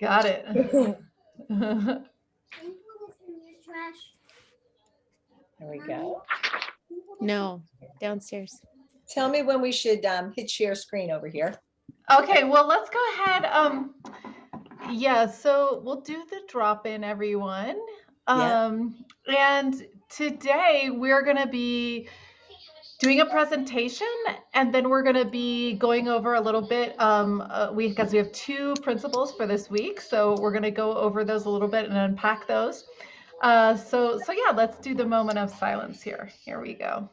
Got it. There we go. No, downstairs. Tell me when we should hit share screen over here. Okay, well, let's go ahead. Yeah, so we'll do the drop-in, everyone. And today we're going to be doing a presentation, and then we're going to be going over a little bit because we have 2 principles for this week, so we're going to go over those a little bit and unpack those. So yeah, let's do the moment of silence here. Here we go.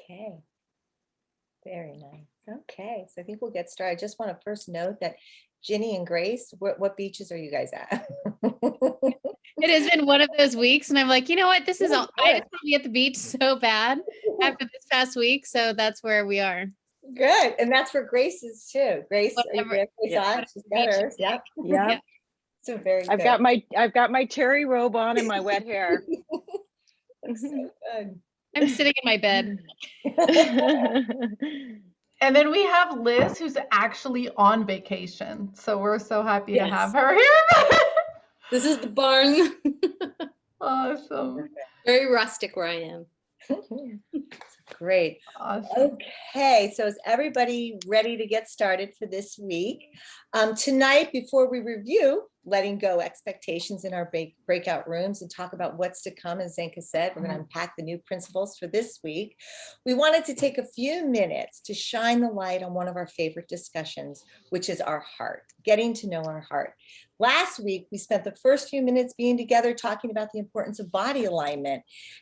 Okay. Very nice. Okay, so I think we'll get started. I just want to first note that Ginny and Grace, what beaches are you guys at? It has been one of those weeks, and I'm like, you know what? This is all. I just want to be at the beach so bad after this past week, so that's where we are. Good, and that's where Grace is too. Grace, are you there? Yeah. She's got hers. Yeah. Yeah. So very I've good. got my terry robe on and my wet hair. So good. I'm sitting in my bed. And then we have Liz, who's actually on vacation. So we're so happy to have her here. This is the barn. Awesome. Very rustic where I am. Great. Awesome. Okay, so is everybody ready to get started for this week? Tonight, before we review letting go expectations in our breakout rooms and talk about what's to come, as Zenka said, we're going to unpack the new principles for this week. We wanted to take a few minutes to shine the light on one of our favorite discussions, which is our heart, getting to know our heart. Last week, we spent the first few minutes being together talking about the importance of body alignment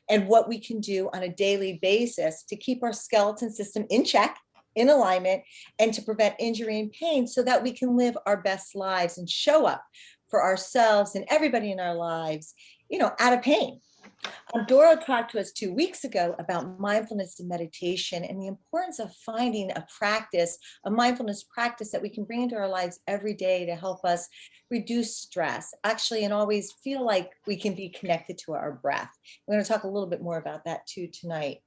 and what we can do on a daily basis to keep our skeleton system in check, in alignment, and to prevent injury and pain so that we can live our best lives and show up for ourselves and everybody in our lives, out of pain. Dora talked to us 2 weeks ago about mindfulness and meditation and the importance of finding a mindfulness practice that we can bring into our lives every day to help us reduce stress, actually, and always feel like we can be connected to our breath. We're going to talk a little bit more about that too tonight.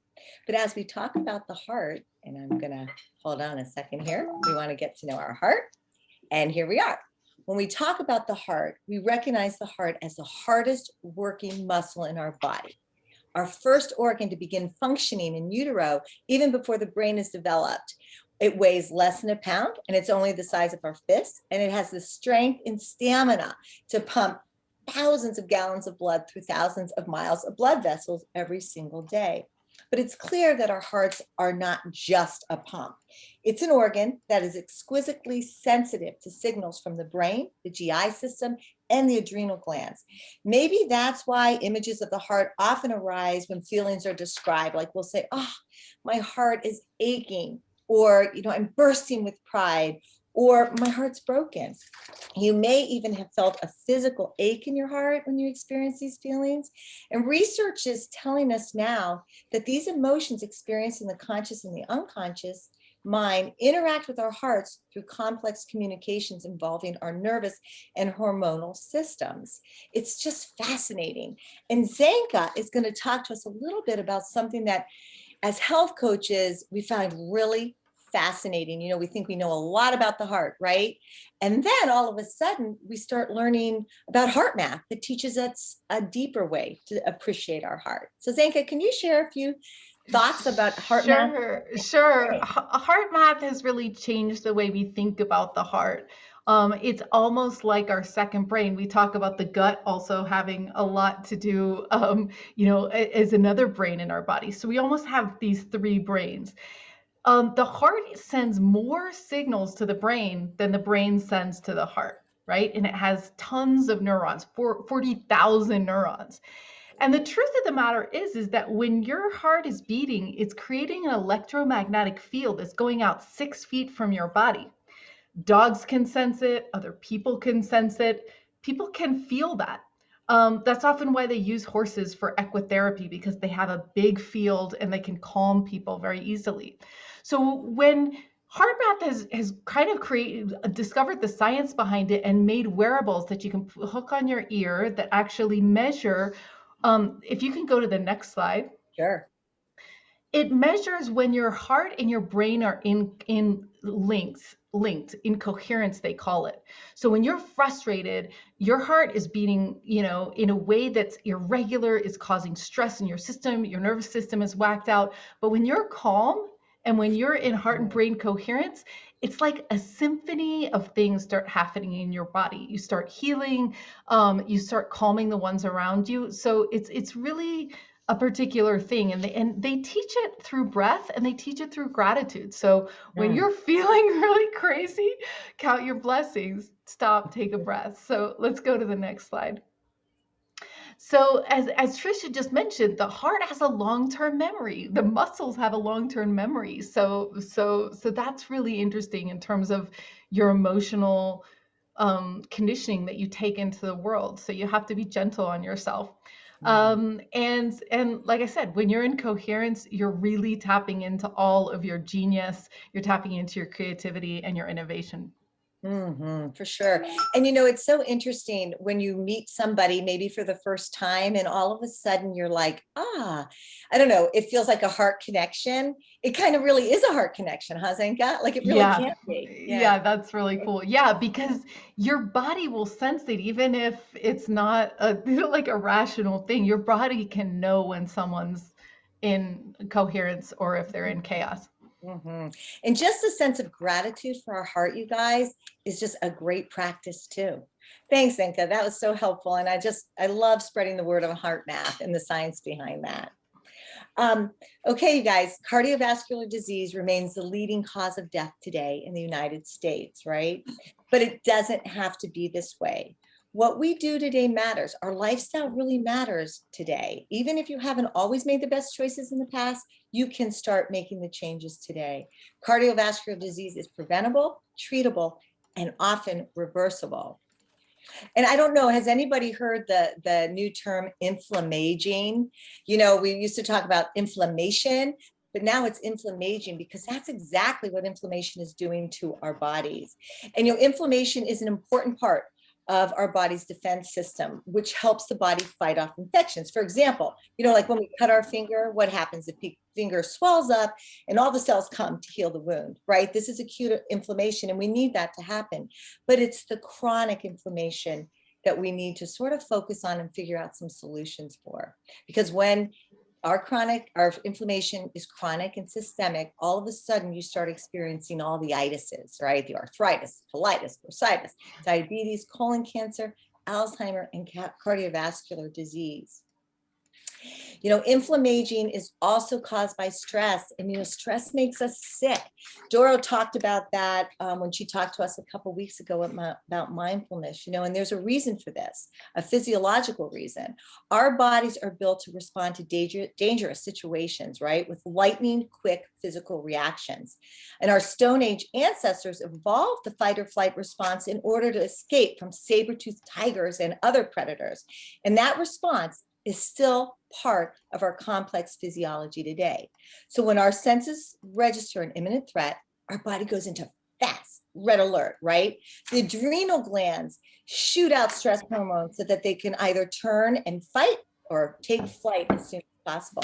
But as we talk about the heart, and I'm going to hold on a second here, we want to get to know our heart. And here we are. When we talk about the heart, we recognize the heart as the hardest working muscle in our body. Our first organ to begin functioning in utero, even before the brain is developed. It weighs less than a pound, and it's only the size of our fist, and it has the strength and stamina to pump thousands of gallons of blood through thousands of miles of blood vessels every single day. But it's clear that our hearts are not just a pump. It's an organ that is exquisitely sensitive to signals from the brain, the GI system, and the adrenal glands. Maybe that's why images of the heart often arise when feelings are described. Like we'll say, oh, my heart is aching, or, I'm bursting with pride, or my heart's broken. You may even have felt a physical ache in your heart when you experience these feelings. And research is telling us now that these emotions experienced in the conscious and the unconscious mind interact with our hearts through complex communications involving our nervous and hormonal systems. It's just fascinating. And Zenka is going to talk to us a little bit about something that, as health coaches, we find really fascinating. You know, we think we know a lot about the heart, right? And then all of a sudden we start learning about heart math that teaches us a deeper way to appreciate our heart. So Zenka, can you share a few thoughts about heart math? Sure. Heart math has really changed the way we think about the heart. It's almost like our second brain. We talk about the gut also having a lot to do, as another brain in our body. So we almost have these three brains. The heart sends more signals to the brain than the brain sends to the heart, right? And it has tons of neurons, 40,000 neurons. And the truth of the matter is that when your heart is beating, it's creating an electromagnetic field that's going out 6 feet from your body. Dogs can sense it, other people can sense it, people can feel that. That's often why they use horses for equitherapy, because they have a big field and they can calm people very easily. So when HeartMath has kind of discovered the science behind it and made wearables that you can hook on your ear that actually measure, if you can go to the next slide. Sure. It measures when your heart and your brain are in linked in coherence, they call it. So when you're frustrated, your heart is beating, in a way that's irregular, is causing stress in your system, your nervous system is whacked out. But when you're calm and when you're in heart and brain coherence, it's like a symphony of things start happening in your body. You start healing, you start calming the ones around you. So it's really a particular thing, and they teach it through breath, and they teach it through gratitude. So when you're feeling really crazy, count your blessings, stop, take a breath. So let's go to the next slide. So as Trisha just mentioned, the heart has a long-term memory. The muscles have a long-term memory. So that's really interesting in terms of your emotional conditioning that you take into the world. So you have to be gentle on yourself. And like I said, when you're in coherence, you're really tapping into all of your genius, you're tapping into your creativity and your innovation. For sure. And it's so interesting when you meet somebody maybe for the first time and all of a sudden you're like, I don't know, it feels like a heart connection. It kind of really is a heart connection, huh, Zenka? Like it really can be. Yeah, that's really cool. Yeah, because your body will sense it, even if it's not like a rational thing. Your body can know when someone's in coherence or if they're in chaos. And just a sense of gratitude for our heart, you guys, is just a great practice too. Thanks, Zenka. That was so helpful. And I love spreading the word of heart math and the science behind that. Okay, you guys, cardiovascular disease remains the leading cause of death today in the United States, right? But it doesn't have to be this way. What we do today matters. Our lifestyle really matters today. Even if you haven't always made the best choices in the past, you can start making the changes today. Cardiovascular disease is preventable, treatable, and often reversible. And I don't know, has anybody heard the new term inflammaging? We used to talk about inflammation, but now it's inflammaging because that's exactly what inflammation is doing to our bodies. And inflammation is an important part of our body's defense system, which helps the body fight off infections. For example, like when we cut our finger, what happens? The finger swells up and all the cells come to heal the wound, right? This is acute inflammation and we need that to happen. But it's the chronic inflammation that we need to sort of focus on and figure out some solutions for. Because when our inflammation is chronic and systemic, all of a sudden you start experiencing all the itises, right? The arthritis, colitis, bursitis, diabetes, colon cancer, Alzheimer, and cardiovascular disease. Inflammaging is also caused by stress, and stress makes us sick. Doro talked about that when she talked to us a couple of weeks ago about mindfulness, and there's a reason for this, a physiological reason. Our bodies are built to respond to dangerous situations, right, with lightning quick physical reactions. And our Stone Age ancestors evolved the fight or flight response in order to escape from saber-toothed tigers and other predators. And that response is still part of our complex physiology today. So when our senses register an imminent threat, our body goes into fast red alert, right? The adrenal glands shoot out stress hormones so that they can either turn and fight or take flight as soon as possible.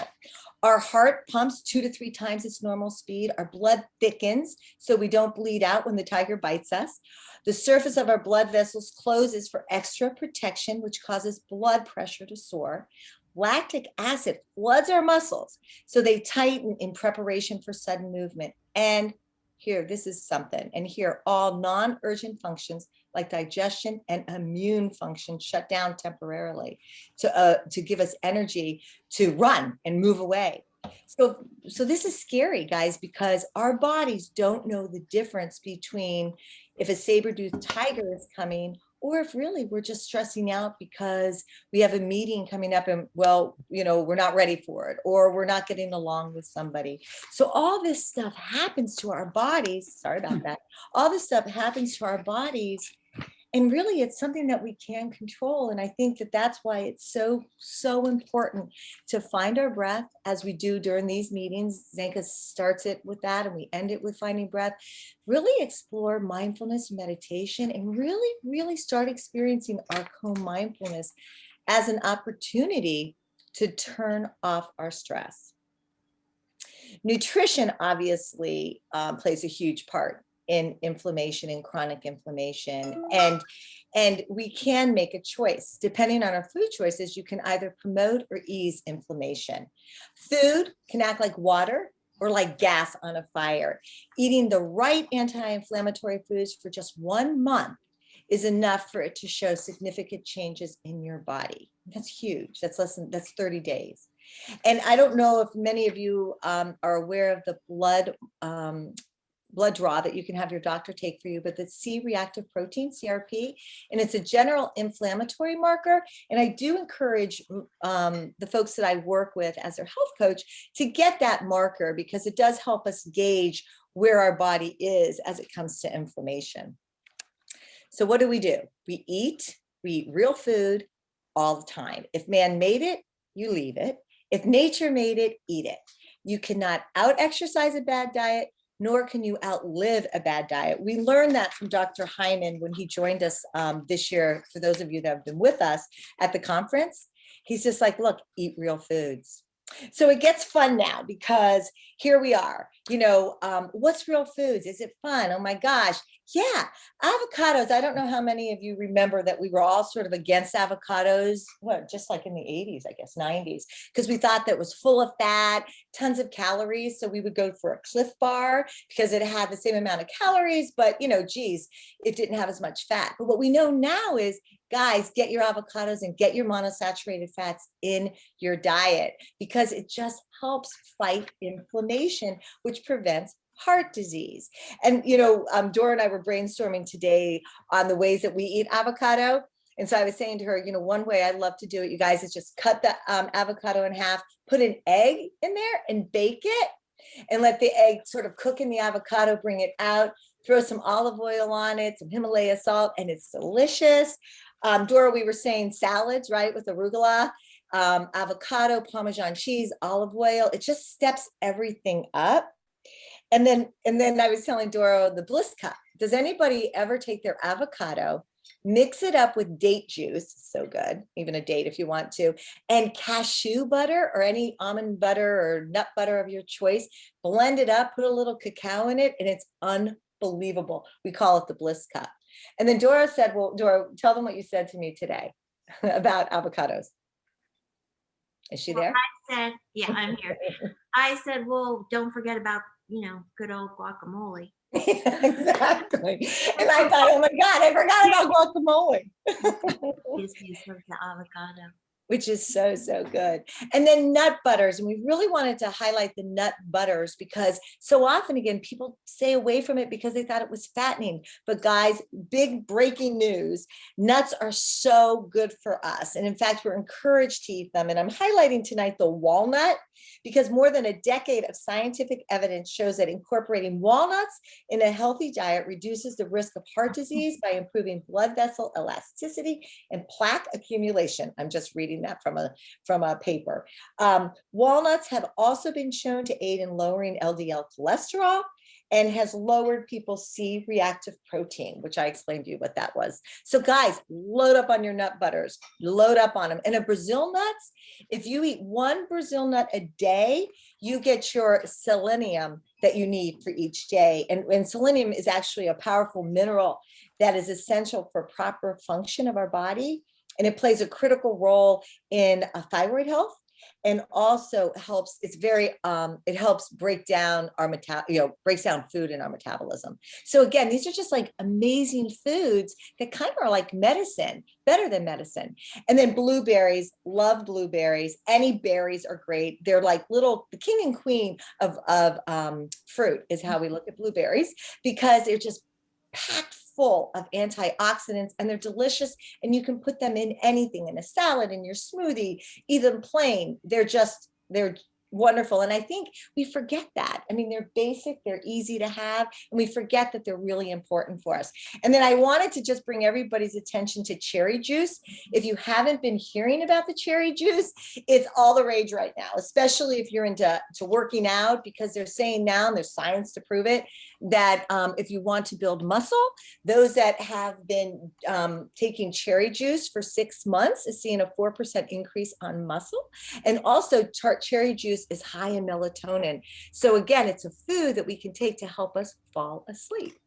Our heart pumps 2 to 3 times its normal speed. Our blood thickens so we don't bleed out when the tiger bites us. The surface of our blood vessels closes for extra protection, which causes blood pressure to soar. Lactic acid floods our muscles, so they tighten in preparation for sudden movement. And here, this is something. And here, all non-urgent functions like digestion and immune function shut down temporarily to give us energy to run and move away. So this is scary, guys, because our bodies don't know the difference between if a saber-toothed tiger is coming or if really we're just stressing out because we have a meeting coming up and, well, you know, we're not ready for it, or we're not getting along with somebody. So all this stuff happens to our bodies. Sorry about that. All this stuff happens to our bodies. And really, it's something that we can control. And I think that that's why it's so, so important to find our breath as we do during these meetings. Zenka starts it with that and we end it with finding breath. Really explore mindfulness meditation and really, really start experiencing our co-mindfulness as an opportunity to turn off our stress. Nutrition obviously plays a huge part in inflammation and chronic inflammation. And we can make a choice. Depending on our food choices, you can either promote or ease inflammation. Food can act like water or like gas on a fire. Eating the right anti-inflammatory foods for just 1 month is enough for it to show significant changes in your body. That's huge. That's 30 days. And I don't know if many of you are aware of the blood draw that you can have your doctor take for you, but the C-reactive protein, CRP, and it's a general inflammatory marker. And I do encourage the folks that I work with as their health coach to get that marker because it does help us gauge where our body is as it comes to inflammation. So what do? We eat real food all the time. If man made it, you leave it. If nature made it, eat it. You cannot out-exercise a bad diet, nor can you outlive a bad diet. We learned that from Dr. Hyman when he joined us this year. For those of you that have been with us at the conference, he's just like, look, eat real foods. So it gets fun now because here we are, you know, what's real foods? Is it fun? Oh my gosh. Yeah, avocados. I don't know how many of you remember that we were all sort of against avocados, just like in the 80s, I guess, 90s, because we thought that it was full of fat, tons of calories. So we would go for a Cliff Bar because it had the same amount of calories, but, you know, geez, it didn't have as much fat. But what we know now is, guys, get your avocados and get your monosaturated fats in your diet because it just helps fight inflammation, which prevents heart disease. And, you know, Dora and I were brainstorming today on the ways that we eat avocado. And so I was saying to her, you know, one way I love to do it, you guys, is just cut the avocado in half, put an egg in there and bake it and let the egg sort of cook in the avocado, bring it out, throw some olive oil on it, some Himalaya salt, and it's delicious. Dora, we were saying salads, right, with arugula, avocado, Parmesan cheese, olive oil. It just steps everything up. And then I was telling Dora the Bliss Cup. Does anybody ever take their avocado, mix it up with date juice, so good, even a date if you want to, and cashew butter or any almond butter or nut butter of your choice, blend it up, put a little cacao in it, and it's unbelievable. We call it the Bliss Cup. And then Dora said, well, Dora, tell them what you said to me today about avocados. Is she there? I said, yeah, I'm here. I said, well, don't forget about, you know, good old guacamole. Exactly. And I thought, oh my God, I forgot about guacamole. Business of the avocado. Which is so, so good. And then nut butters. And we really wanted to highlight the nut butters because so often, again, people stay away from it because they thought it was fattening. But guys, big breaking news, nuts are so good for us. And in fact, we're encouraged to eat them. And I'm highlighting tonight the walnut because more than a decade of scientific evidence shows that incorporating walnuts in a healthy diet reduces the risk of heart disease by improving blood vessel elasticity and plaque accumulation. I'm just reading that from a paper. Walnuts have also been shown to aid in lowering LDL cholesterol and has lowered people's C-reactive protein, which I explained to you what that was. So guys, load up on your nut butters, load up on them. And a Brazil nuts, if you eat one Brazil nut a day, you get your selenium that you need for each day. And selenium is actually a powerful mineral that is essential for proper function of our body. And it plays a critical role in thyroid health, and also helps, it helps break down our breaks down food in our metabolism. So again, these are just like amazing foods that kind of are like medicine, better than medicine. And then blueberries, love blueberries. Any berries are great. They're like the king and queen of fruit is how we look at blueberries, because they're just packed full of antioxidants, and they're delicious, and you can put them in anything, in a salad, in your smoothie, even plain. They're wonderful. And I think we forget that. I mean, they're basic, they're easy to have, and we forget that they're really important for us. And then I wanted to just bring everybody's attention to cherry juice. If you haven't been hearing about the cherry juice, it's all the rage right now, especially if you're into working out, because they're saying now, and there's science to prove it, that if you want to build muscle, those that have been taking cherry juice for 6 months is seeing a 4% increase on muscle. And also cherry juice is high in melatonin. So again, it's a food that we can take to help us fall asleep.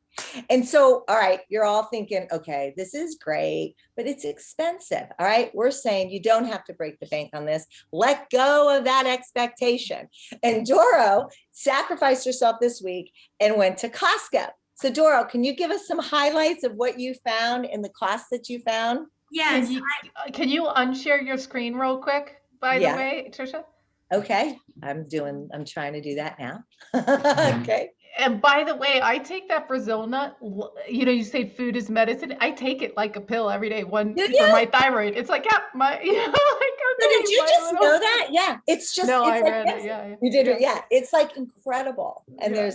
And so, all right, you're all thinking, okay, this is great, but it's expensive. All right, we're saying you don't have to break the bank on this. Let go of that expectation. And Doro sacrificed herself this week and went to Costco. So Doro, can you give us some highlights of what you found in the class that you found? Yes, Can you unshare your screen real quick, by the way, Trisha? Okay, I'm trying to do that now. Okay. And by the way, I take that Brazil nut. You say food is medicine. I take it like a pill every day. For my thyroid. It's like, yeah, like, okay, So did you just know that? Yeah, it's just. No, it's I like, read it. Yeah, you did it. Yeah, it's like incredible. And Yeah.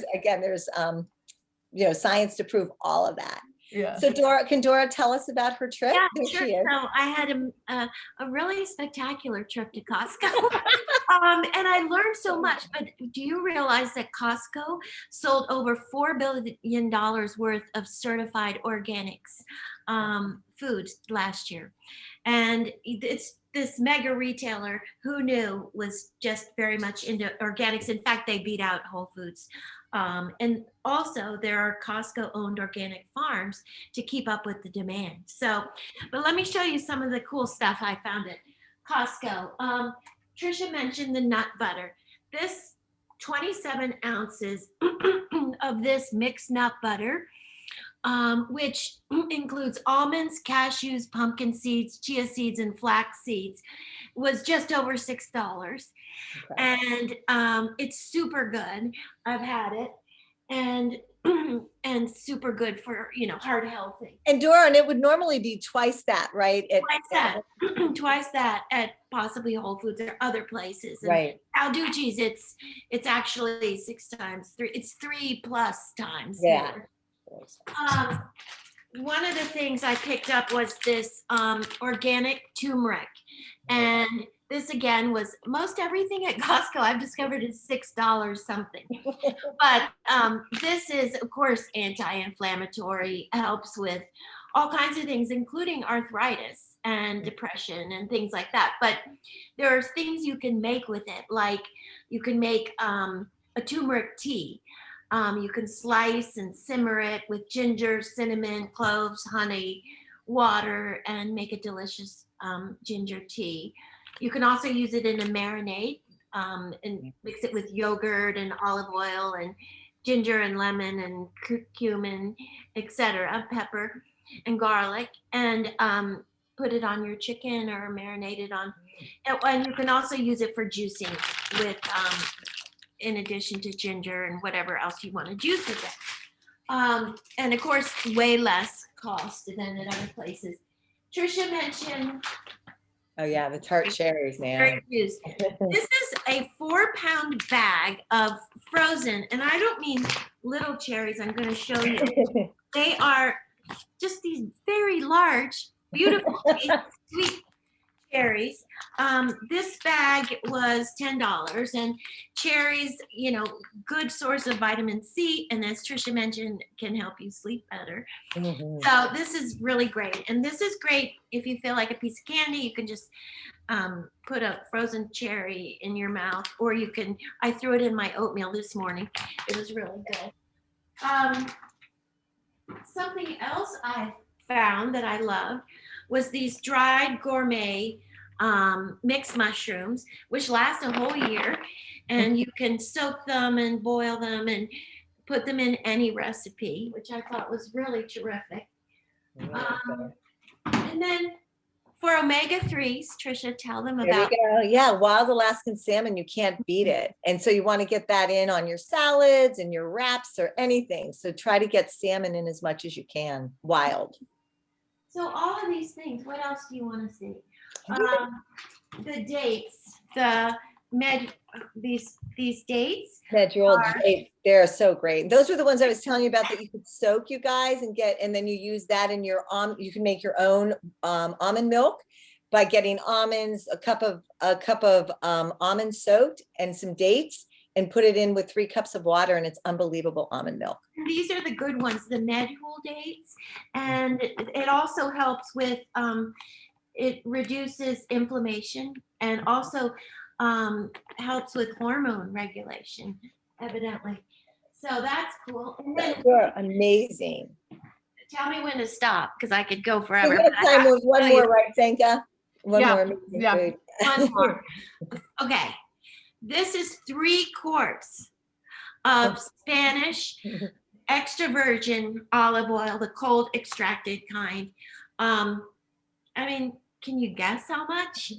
there's science to prove all of that. Yeah. So can Dora tell us about her trip? yeah, There sure. she is. So I had a really spectacular trip to Costco. And I learned so much, but do you realize that Costco sold over $4 billion worth of certified organics foods last year? And it's this mega retailer, who knew, was just very much into organics. In fact, they beat out Whole Foods. And also there are Costco owned organic farms to keep up with the demand. So, but let me show you some of the cool stuff I found at Costco. Trisha mentioned the nut butter. This 27 ounces of this mixed nut butter, which includes almonds, cashews, pumpkin seeds, chia seeds, and flax seeds, was just over $6. Okay. And it's super good. I've had it, and super good for heart health. And Dora, and it would normally be twice that, right? Twice that at possibly Whole Foods or other places. And right. Alducci's, it's actually 6 times 3. It's 3+ times. Yeah. More. One of the things I picked up was this organic turmeric, and this again was most everything at Costco I've discovered is $6 something. But this is, of course, anti-inflammatory, helps with all kinds of things, including arthritis and depression and things like that. But there are things you can make with it, like you can make a turmeric tea. You can slice and simmer it with ginger, cinnamon, cloves, honey, water, and make a delicious ginger tea. You can also use it in a marinade and mix it with yogurt and olive oil and ginger and lemon and cumin, etc., pepper and garlic, and put it on your chicken or marinate it on. And you can also use it for juicing with, in addition to ginger and whatever else you want to juice with it. And of course, way less cost than at other places. Trisha mentioned. Oh yeah, the tart cherries, man. This is a 4-pound bag of frozen, and I don't mean little cherries. I'm going to show you. They are just these very large, beautiful, sweet cherries. This bag was $10, and cherries, good source of vitamin C, and as Trisha mentioned, can help you sleep better. Mhm. So this is really great, and this is great if you feel like a piece of candy. You can just put a frozen cherry in your mouth, or I threw it in my oatmeal this morning. It was really good. Something else I found that I love was these dried gourmet mixed mushrooms, which last a whole year, and you can soak them and boil them and put them in any recipe, which I thought was really terrific. And then for omega-3s, Trisha, tell them There we about. go. Yeah, wild Alaskan salmon, you can't beat it. And so you want to get that in on your salads and your wraps or anything. So try to get salmon in as much as you can, wild. So all of these things, what else do you want to see? The dates, these dates. Medjool dates, they're so great. Those were the ones I was telling you about that you could soak, you guys, and then you use that in your you can make your own almond milk by getting almonds, a cup of almonds soaked and some dates, and put it in with 3 cups of water, and it's unbelievable almond milk. These are the good ones, the medjool dates, and it also helps with it reduces inflammation and also helps with hormone regulation, evidently. So that's cool. And then You're amazing. tell me when to stop, because I could go We forever. have time with one more, right, Zenka? One Yeah, more amazing yeah. food. One more. Okay. This is 3 quarts of Spanish extra virgin olive oil, the cold extracted kind. I mean, can you guess how much?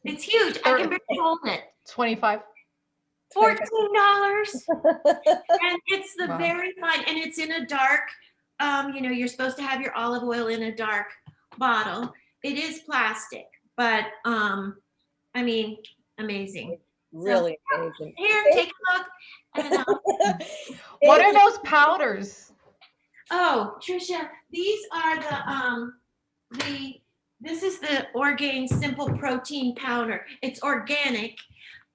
It's huge. I can barely hold it. 25. $14. And it's the Wow. very fine, and it's in a dark, you're supposed to have your olive oil in a dark bottle. It is plastic, but I mean, amazing. Really amazing. Here, take a look. And, What are those powders? oh, Trisha, these are this is the Orgain Simple Protein Powder. It's organic.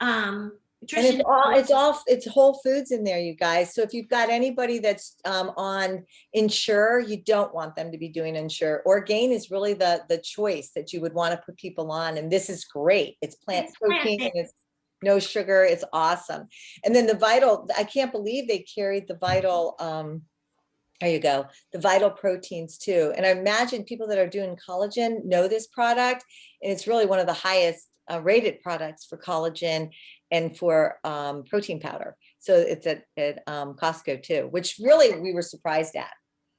And it's whole foods in there, you guys. So if you've got anybody that's on Ensure, you don't want them to be doing Ensure. Orgain is really the choice that you would want to put people on, and this is great. It's plant protein and it's no sugar. It's awesome. And then the Vital, I can't believe they carried the Vital. There you go, the Vital proteins too. And I imagine people that are doing collagen know this product, and it's really one of the highest rated products for collagen and for protein powder. So it's at Costco too, which really we were surprised at.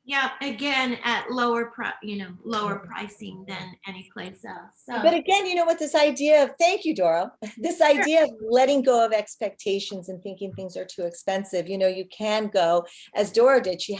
Yeah, again at lower pricing than any place else. So. But again, you know what, this idea of, thank you, Dora, this idea of letting go of expectations and thinking things are too expensive, you can go, as Dora did, she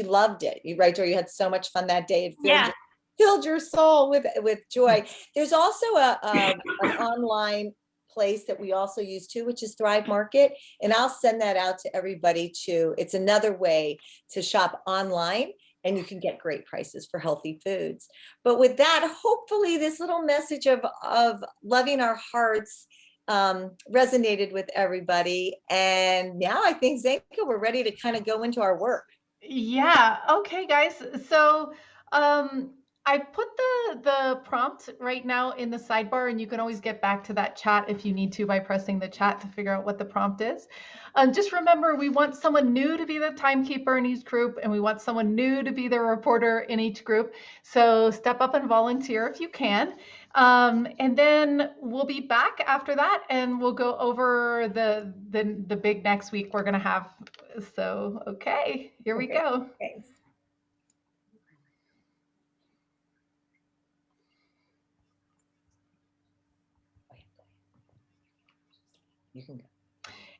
loved it. Right, Dora, you had so much fun that day. It filled your soul with joy. There's also an online place that we also use too, which is Thrive Market. And I'll send that out to everybody too. It's another way to shop online, and you can get great prices for healthy foods. But with that, hopefully this little message of loving our hearts resonated with everybody. And now I think, Zenka, we're ready to kind of go into our work. Yeah. Okay, guys. So I put the prompt right now in the sidebar, and you can always get back to that chat if you need to by pressing the chat to figure out what the prompt is. Just remember, we want someone new to be the timekeeper in each group, and we want someone new to be the reporter in each group. So step up and volunteer if you can. And then we'll be back after that, and we'll go over the big next week we're gonna have. So okay, here we go. Thanks. You can go.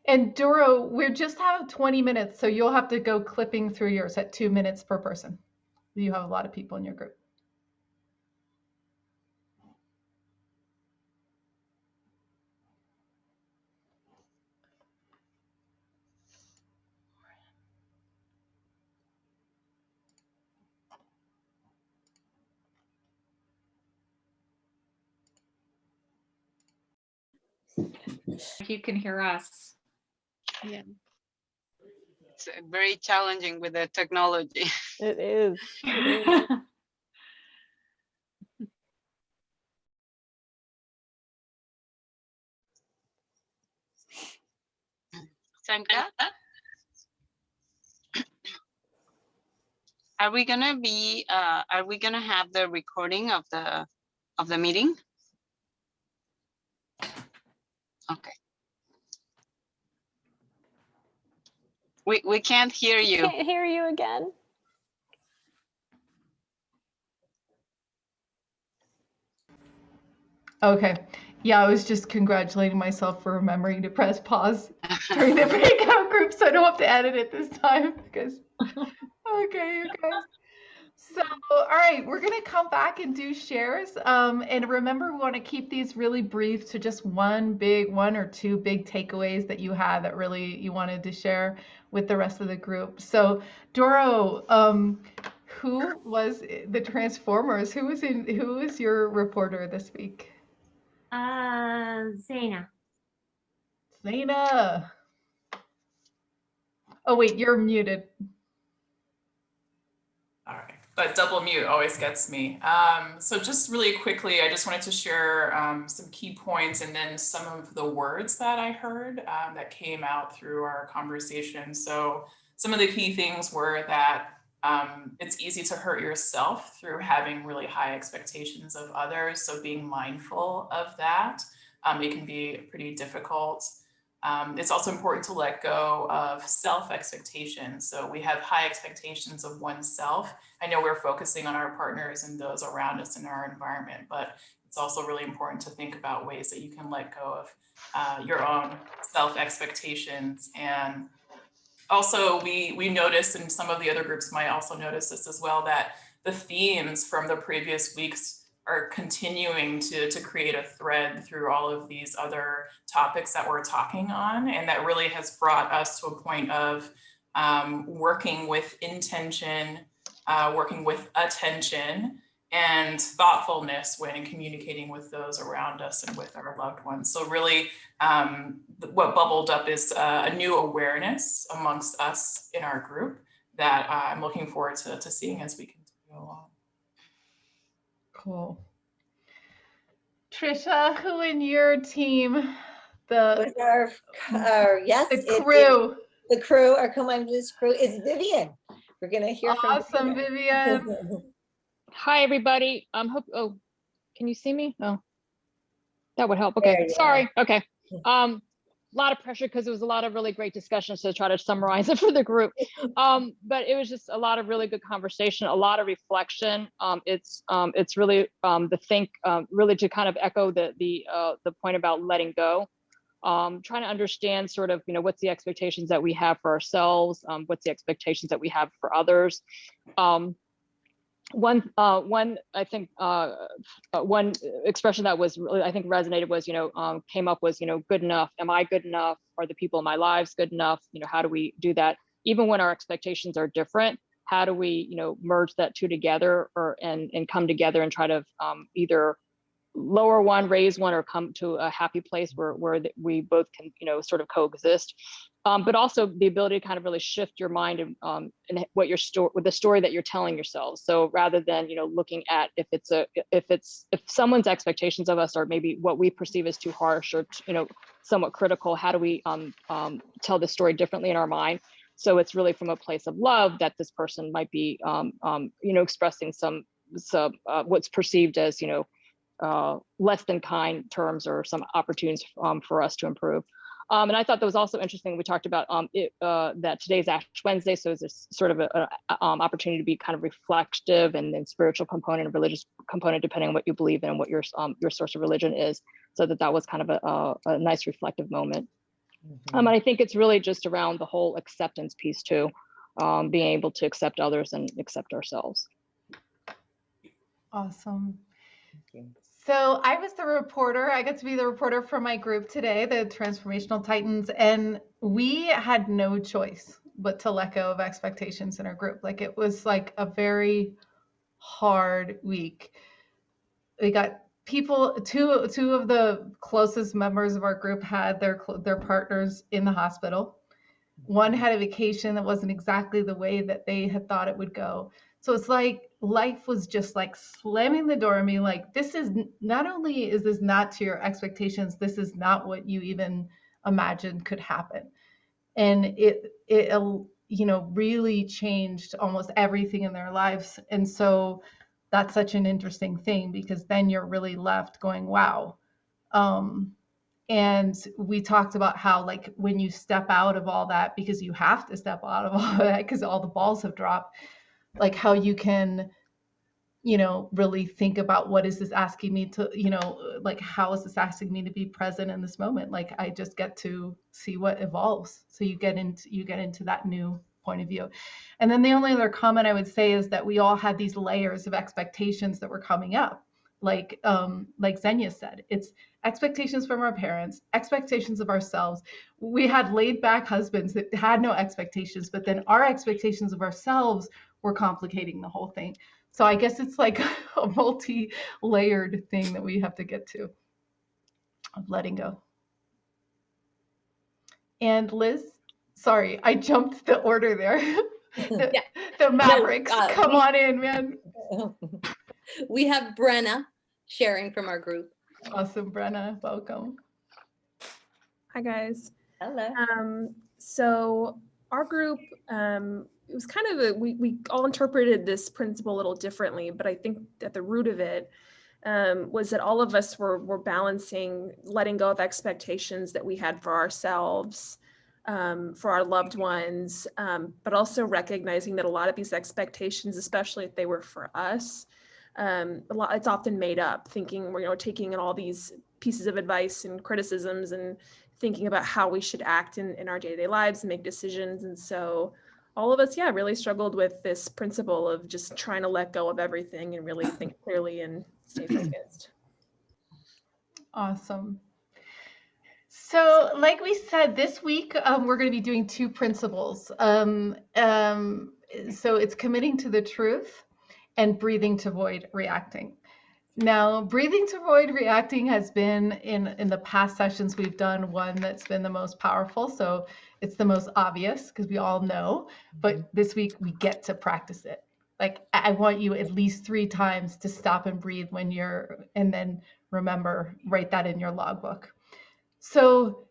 And Doro, we just have 20 minutes, so you'll have to go clipping through yours at 2 minutes per person. You have a lot of people in your group. If you can hear us. Yeah. It's very challenging with the technology. It is. It is. Sanka, are we gonna have the recording of the meeting? Okay. We can't hear you. Can't hear you again. Okay. Yeah, I was just congratulating myself for remembering to press pause during the breakout group, so I don't have to edit it this time. Because okay, you guys. So, all right, we're gonna come back and do shares. And remember, we want to keep these really brief to just one or two big takeaways that you had that really you wanted to share with the rest of the group. So, Doro, who was the Transformers? Who was your reporter this week? Zaina. Zaina. Oh wait, you're muted. All right, that double mute always gets me. So just really quickly, I just wanted to share some key points and then some of the words that I heard that came out through our conversation. So some of the key things were that it's easy to hurt yourself through having really high expectations of others. So being mindful of that, it can be pretty difficult. It's also important to let go of self-expectations. So we have high expectations of oneself. I know we're focusing on our partners and those around us in our environment, but it's also really important to think about ways that you can let go of your own self-expectations. And also we noticed, and some of the other groups might also notice this as well, that the themes from the previous weeks are continuing to create a thread through all of these other topics that we're talking on. And that really has brought us to a point of working with intention, working with attention and thoughtfulness when communicating with those around us and with our loved ones. So really what bubbled up is a new awareness amongst us in our group that I'm looking forward to seeing as we continue along. Cool. Trisha, who in your team? With our yes, the crew. The crew, our Co-Mindfulness crew is Vivian. We're gonna hear from Awesome, Vivian. Hi, everybody. Oh, can you see me? Oh, that would help. Okay, sorry. Okay. A lot of pressure because it was a lot of really great discussions to try to summarize it for the group. But it was just a lot of really good conversation, a lot of reflection. It's really really to kind of echo the point about letting go. Trying to understand sort of, what's the expectations that we have for ourselves, what's the expectations that we have for others. One I think one expression that was really, I think, resonated was, came up was, good enough. Am I good enough? Are the people in my lives good enough? How do we do that? Even when our expectations are different, how do we, merge that two together and come together and try to either lower one, raise one, or come to a happy place where we both can, sort of coexist. But also the ability to kind of really shift your mind and what your with the story that you're telling yourselves. So rather than, looking at if someone's expectations of us are maybe what we perceive as too harsh or, somewhat critical, how do we tell the story differently in our mind? So it's really from a place of love that this person might be, expressing some what's perceived as, less than kind terms or some opportunities for us to improve. And I thought that was also interesting. We talked about that today's Ash Wednesday, so it's this sort of an opportunity to be kind of reflective and then spiritual component and religious component, depending on what you believe in and what your source of religion is. So that was kind of a nice reflective moment. And I think it's really just around the whole acceptance piece too, being able to accept others and accept ourselves. Awesome. So I was the reporter. I got to be the reporter for my group today, the Transformational Titans, and we had no choice but to let go of expectations in our group. Like, it was like a very hard week. We got people, two of the closest members of our group had their partners in the hospital. One had a vacation that wasn't exactly the way that they had thought it would go. So it's like life was just like slamming the door at me, like, this is not only is this not to your expectations, this is not what you even imagined could happen. And it really changed almost everything in their lives. And so that's such an interesting thing, because then you're really left going, wow. And we talked about how, like, when you step out of all that, because you have to step out of all of that because all the balls have dropped, like how you can, really think about, what is this asking me to, like, how is this asking me to be present in this moment? Like, I just get to see what evolves. So you get into that new point of view. And then the only other comment I would say is that we all had these layers of expectations that were coming up. Like Xenia said, it's expectations from our parents, expectations of ourselves. We had laid back husbands that had no expectations, but then our expectations of ourselves were complicating the whole thing. So I guess it's like a multi-layered thing that we have to get to, of letting go. And Liz, sorry, I jumped the order there. The Mavericks, come on in, man. We have Brenna sharing from our group. Awesome, Brenna, welcome. Hi, guys. Hello. So our group, it was kind of we all interpreted this principle a little differently, but I think at the root of it was that all of us were balancing letting go of expectations that we had for ourselves, for our loved ones, but also recognizing that a lot of these expectations, especially if they were for us, it's often made up, thinking we're taking in all these pieces of advice and criticisms and thinking about how we should act in our day-to-day lives and make decisions. And so all of us, really struggled with this principle of just trying to let go of everything and really think clearly and stay focused. Awesome. So like we said, this week, we're going to be doing two principles. So it's committing to the truth and breathing to avoid reacting. Now, breathing to avoid reacting has been in the past sessions we've done one that's been the most powerful. So it's the most obvious because we all know, but this week we get to practice it. Like, I want you at least 3 times to stop and breathe and then remember, write that in your logbook. So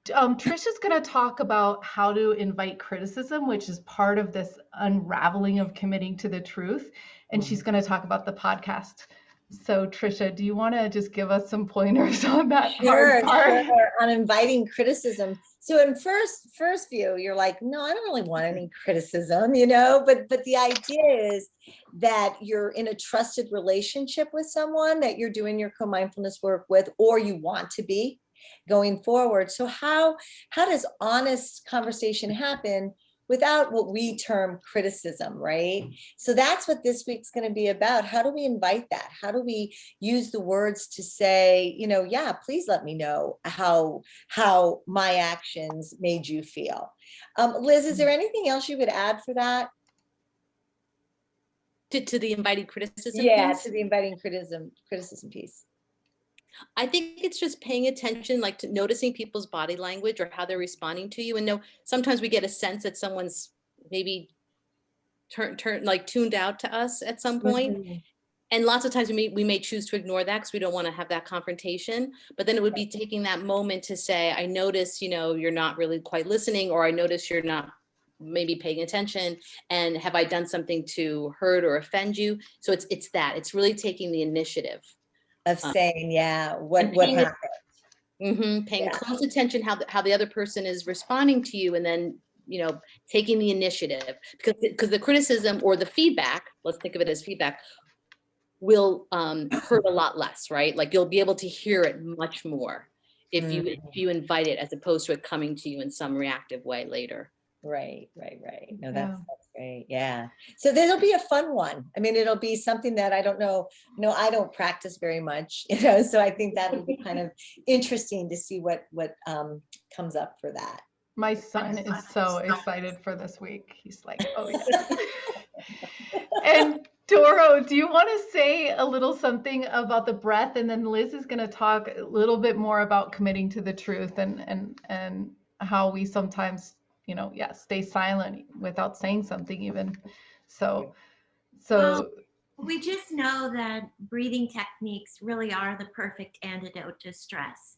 Trisha's going to talk about how to invite criticism, which is part of this unraveling of committing to the truth. And she's going to talk about the podcast. So Trisha, do you want to just give us some pointers on that part? Sure, on inviting criticism. So in first view, you're like, no, I don't really want any criticism, but the idea is that you're in a trusted relationship with someone that you're doing your co-mindfulness work with, or you want to be going forward. So how does honest conversation happen without what we term criticism, right? So that's what this week's going to be about. How do we invite that? How do we use the words to say, please let me know how my actions made you feel. Liz, is there anything else you would add for that? To the inviting criticism piece? To the inviting criticism piece. I think it's just paying attention, like to noticing people's body language or how they're responding to you. And sometimes we get a sense that someone's maybe tuned out to us at some point. Mm-hmm. And lots of times we may choose to ignore that because we don't want to have that confrontation. But then it would be taking that moment to say, I notice, you're not really quite listening, or I notice you're not maybe paying attention, and have I done something to hurt or offend you? So it's that. It's really taking the initiative of saying, what happened. Paying close attention how the other person is responding to you, and then taking the initiative, because the criticism or the feedback, let's think of it as feedback, will hurt a lot less, right? Like, you'll be able to hear it much more if you invite it, as opposed to it coming to you in some reactive way later. Right. No, that's great. Yeah. So there'll be a fun one. I mean, it'll be something that I don't know. I don't practice very much, so I think that'll be kind of interesting to see what comes up for that. My son is so excited for this week. He's like, oh yeah. Doro, do you want to say a little something about the breath? And then Liz is going to talk a little bit more about committing to the truth and how we sometimes, stay silent without saying something even. So Well, we just know that breathing techniques really are the perfect antidote to stress.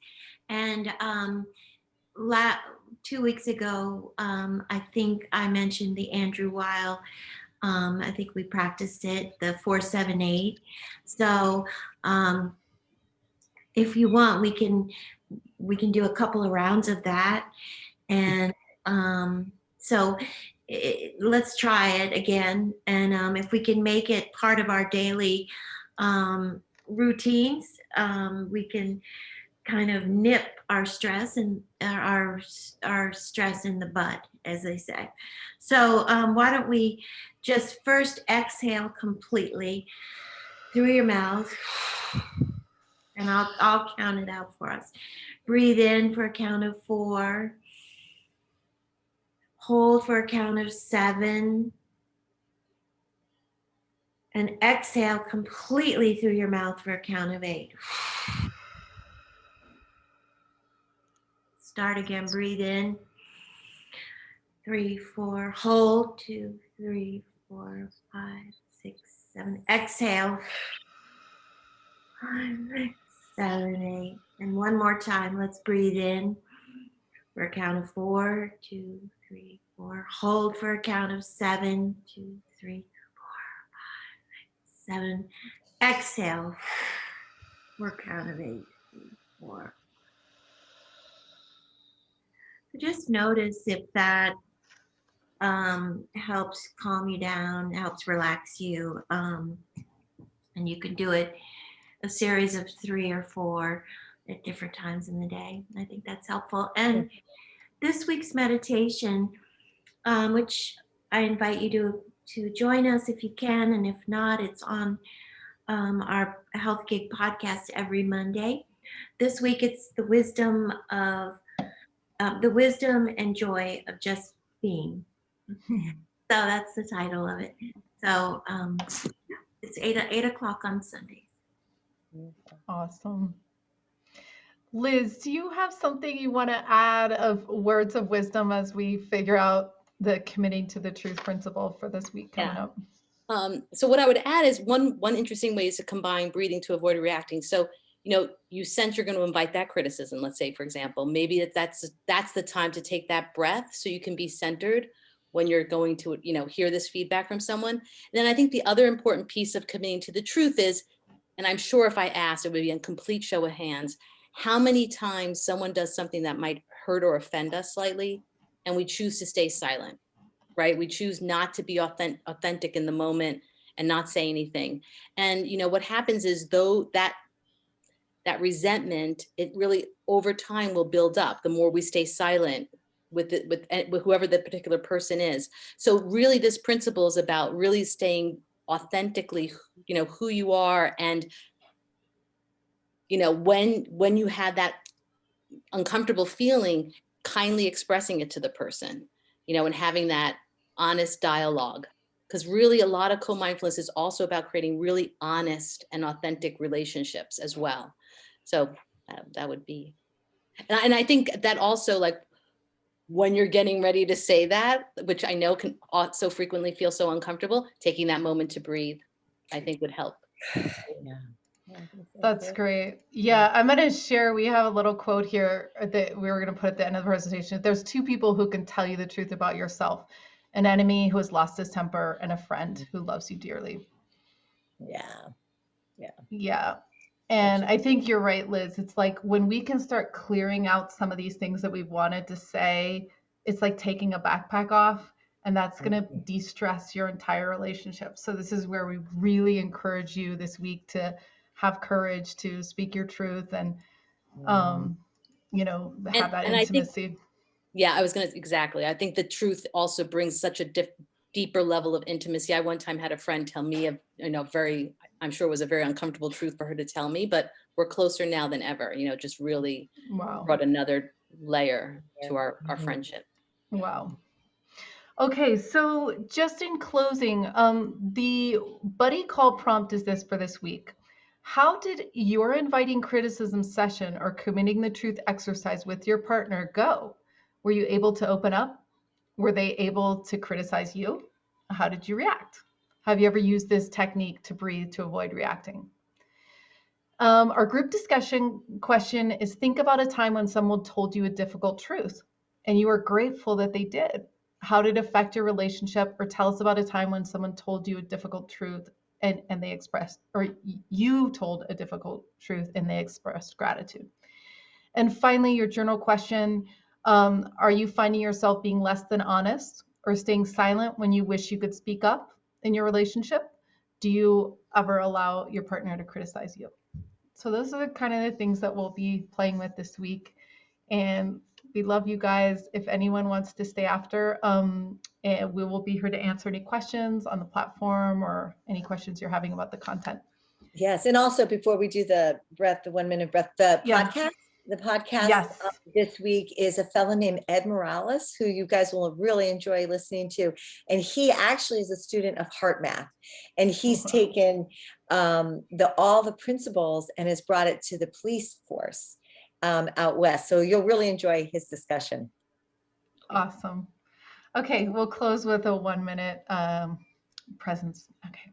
And 2 weeks ago, I think I mentioned the Andrew Weil. I think we practiced it, the 4-7-8. So if you want, we can do a couple of rounds of that. And so let's try it again. And if we can make it part of our daily routines, we can kind of nip our stress and our stress in the bud, as they say. So why don't we just first exhale completely through your mouth, and I'll count it out for us. Breathe in for a count of 4. Hold for a count of 7. And exhale completely through your mouth for a count of 8. Start again. Breathe in. 3, 4. Hold. 2, 3, 4, 5, 6, 7. Exhale. 5, 6, 7, 8. And one more time. Let's breathe in for a count of 4, 2, 3, 4. Hold for a count of 7, 2, 3, 4, 5, 6, 7. Exhale for a count of 8, 3, 4. Just notice if that helps calm you down, helps relax you. And you can do it a series of 3 or 4 at different times in the day. I think that's helpful. And this week's meditation, which I invite you to join us if you can, and if not, it's on our Health Gig podcast every Monday. This week it's the wisdom and joy of just being. So that's the title of it. So it's 8 o'clock on Sundays. awesome. Liz, do you have something you want to add of words of wisdom as we figure out the committing to the truth principle for this week coming up? So what I would add is one interesting way is to combine breathing to avoid reacting. So, you sense you're going to invite that criticism. Let's say, for example, maybe that's the time to take that breath so you can be centered when you're going to, hear this feedback from someone. And then I think the other important piece of committing to the truth is, and I'm sure if I asked, it would be a complete show of hands, how many times someone does something that might hurt or offend us slightly, and we choose to stay silent, right? We choose not to be authentic in the moment and not say anything. And what happens is, though, that resentment, it really over time will build up the more we stay silent with whoever the particular person is. So really this principle is about really staying authentically, who you are. And, when you had that uncomfortable feeling, kindly expressing it to the person, and having that honest dialogue. Because really a lot of co-mindfulness is also about creating really honest and authentic relationships as well. So that would be, and I think that also, like, when you're getting ready to say that, which I know can so frequently feel so uncomfortable, taking that moment to breathe, I think would help. Yeah. That's great. Yeah, I'm going to share. We have a little quote here that we were going to put at the end of the presentation. There's 2 people who can tell you the truth about yourself: an enemy who has lost his temper and a friend who loves you dearly. Yeah. Yeah. And I think you're right, Liz. It's like when we can start clearing out some of these things that we've wanted to say, it's like taking a backpack off, and that's going to de-stress your entire relationship. So this is where we really encourage you this week to have courage to speak your truth and, have that intimacy. Exactly. I think the truth also brings such a deeper level of intimacy. I one time had a friend tell me I'm sure it was a very uncomfortable truth for her to tell me, but we're closer now than ever, just really Wow. brought another layer to our friendship. Wow. Okay, so just in closing, the buddy call prompt is this for this week. How did your inviting criticism session or committing the truth exercise with your partner go? Were you able to open up? Were they able to criticize you? How did you react? Have you ever used this technique to breathe to avoid reacting? Our group discussion question is, think about a time when someone told you a difficult truth and you are grateful that they did. How did it affect your relationship? Or tell us about a time when someone told you a difficult truth and they expressed, or you told a difficult truth and they expressed gratitude. And finally, your journal question, are you finding yourself being less than honest or staying silent when you wish you could speak up in your relationship? Do you ever allow your partner to criticize you? So those are kind of the things that we'll be playing with this week. And we love you guys. If anyone wants to stay after, and we will be here to answer any questions on the platform or any questions you're having about the content. Yes, and also before we do the 1 minute breath, the podcast Yes. This week is a fellow named Ed Morales, who you guys will really enjoy listening to. And he actually is a student of heart math, and he's taken all the principles and has brought it to the police force out west. So you'll really enjoy his discussion. Awesome. Okay, we'll close with a 1 minute presence. Okay.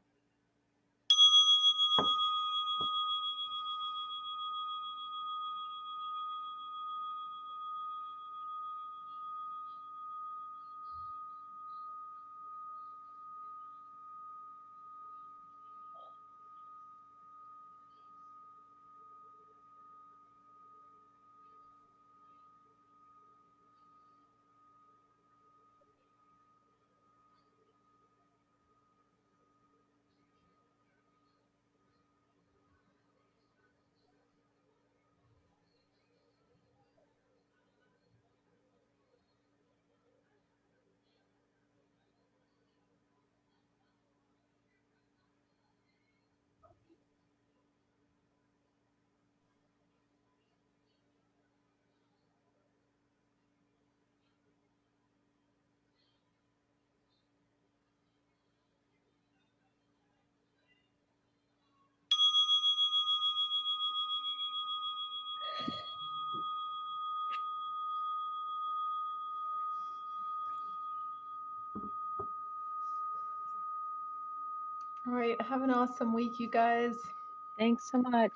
All right, have an awesome week, you guys. Thanks so much.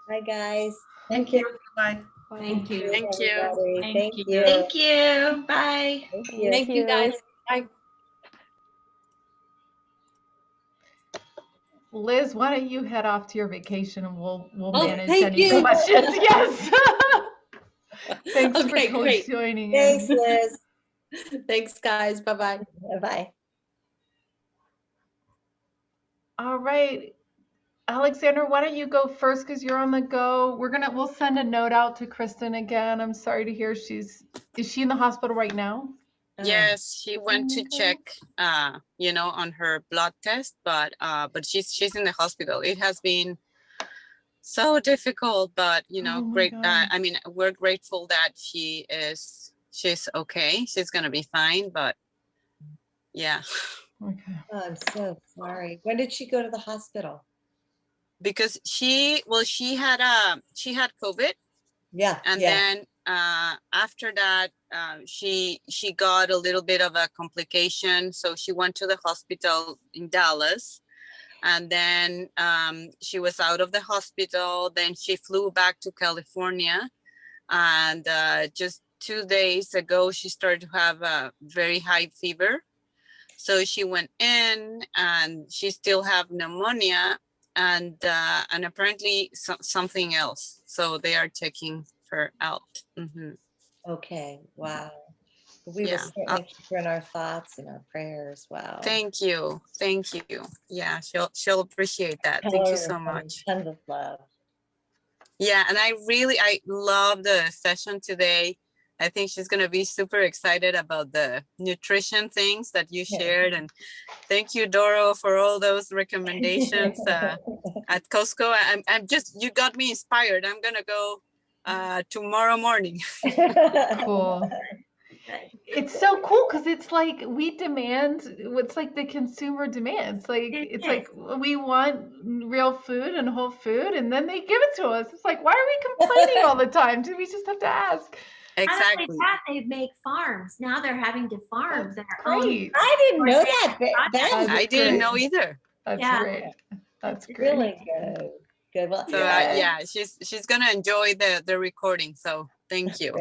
Bye, guys. Thank you. Bye. Thank you. Thank you. Everybody. Thank you. Thank you. Bye. Thank you. Thank you guys. Bye. Liz, why don't you head off to your vacation and we'll Oh, manage thank any you. questions. Yes. Thanks Okay, for great. joining Thanks, in. Liz. Thanks, guys. Bye-bye. Bye. All right. Alexander, why don't you go first because you're on the go. We'll send a note out to Kristen again. I'm sorry to hear is she in the hospital right now? Yes, she went to check, on her blood test, but she's in the hospital. It has been so difficult, but great. I mean, we're grateful that she's okay. She's gonna be fine, but yeah. Okay. Oh, I'm so sorry. When did she go to the hospital? Because she had COVID. Yeah. And then after that, she got a little bit of a complication. So she went to the hospital in Dallas. And then she was out of the hospital. Then she flew back to California. And just 2 days ago, she started to have a very high fever. So she went in and she still have pneumonia and apparently something else. So they are checking her out. Mm-hmm. Okay. Wow. We will Yeah. certainly keep her in our thoughts and our prayers. Wow. Thank you. Yeah, she'll appreciate that. Thank you so much. Tons of love. Yeah, and I love the session today. I think she's going to be super excited about the nutrition things that you shared. And thank you, Doro, for all those recommendations at Costco. You got me inspired. I'm going to go tomorrow morning. Cool. it's so cool because it's like we demand what's like the consumer demands. Like it's like we want real food and whole food, and then they give it to us. It's like, why are we complaining all the time? Do we just have to ask? Not only Exactly. that, they make farms. Now they're having to farm That's their own. great. I didn't know that. That's I didn't great. know either. That's Yeah. great. That's great. Really good. Good. Well, So yeah, she's gonna enjoy the recording. So thank you.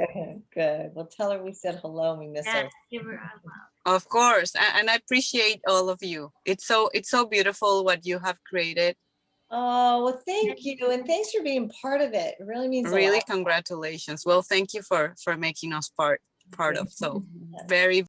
Good. Well, tell her we said hello and we miss her. Yes, give her a love. Of course, and I appreciate all of you. It's so beautiful what you have created. Oh, well, thank you. And thanks for being part of it. It really means a Really, lot. congratulations. Well, thank you for making us part of. So very